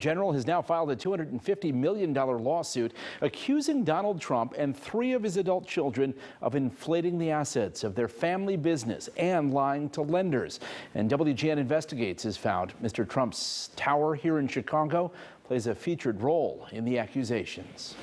General has now filed a $250 million lawsuit accusing Donald Trump and three of his adult children of inflating the assets of their family business and lying to lenders. And WGN Investigates has found Mr. Trump's tower here in Chicago plays a featured role in the accusations.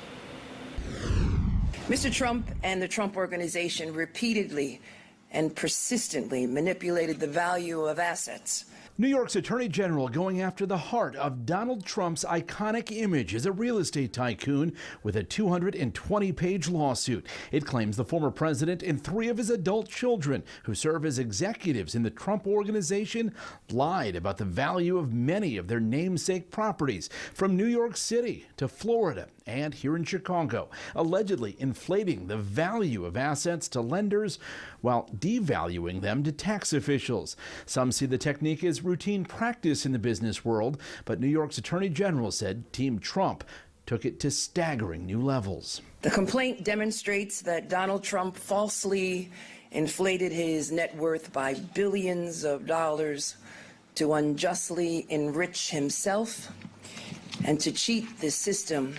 Mr. Trump and the Trump Organization repeatedly and persistently manipulated the value of assets. New York's Attorney General going after the heart of Donald Trump's iconic image as a real estate tycoon with a 220-page lawsuit. It claims the former president and three of his adult children who serve as executives in the Trump Organization lied about the value of many of their namesake properties from New York City to Florida and here in Chicago, allegedly inflating the value of assets to lenders while devaluing them to tax officials. Some see the technique as routine practice in the business world, but New York's Attorney General said Team Trump took it to staggering new levels. The complaint demonstrates that Donald Trump falsely inflated his net worth by billions of dollars to unjustly enrich himself and to cheat the system,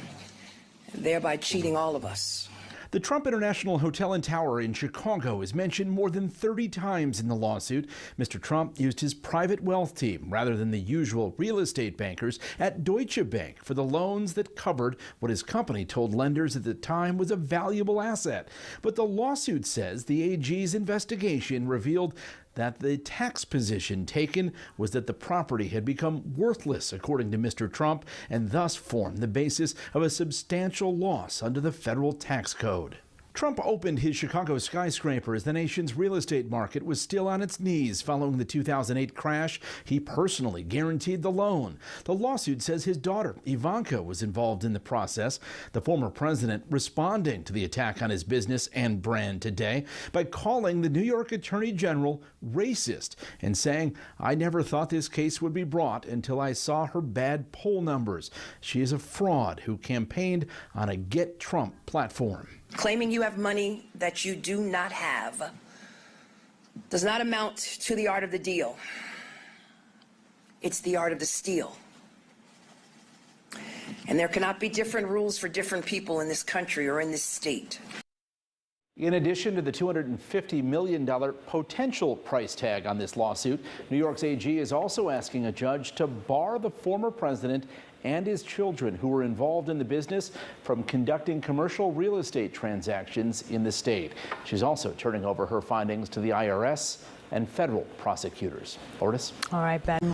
thereby cheating all of us. The Trump International Hotel and Tower in Chicago is mentioned more than 30 times in the lawsuit. Mr. Trump used his private wealth team rather than the usual real estate bankers at Deutsche Bank for the loans that covered what his company told lenders at the time was a valuable asset. But the lawsuit says the AG's investigation revealed that the tax position taken was that the property had become worthless, according to Mr. Trump, and thus formed the basis of a substantial loss under the federal tax code. Trump opened his Chicago skyscraper as the nation's real estate market was still on its knees following the 2008 crash. He personally guaranteed the loan. The lawsuit says his daughter, Ivanka, was involved in the process. The former president responding to the attack on his business and brand today by calling the New York Attorney General racist and saying, "I never thought this case would be brought until I saw her bad poll numbers. She is a fraud who campaigned on a Get Trump platform." Claiming you have money that you do not have does not amount to the art of the deal. It's the art of the steal. And there cannot be different rules for different people in this country or in this state. In addition to the $250 million potential price tag on this lawsuit, New York's AG is also asking a judge to bar the former president and his children who were involved in the business from conducting commercial real estate transactions in the state. She's also turning over her findings to the IRS and federal prosecutors. Lourdes? All right, Ben.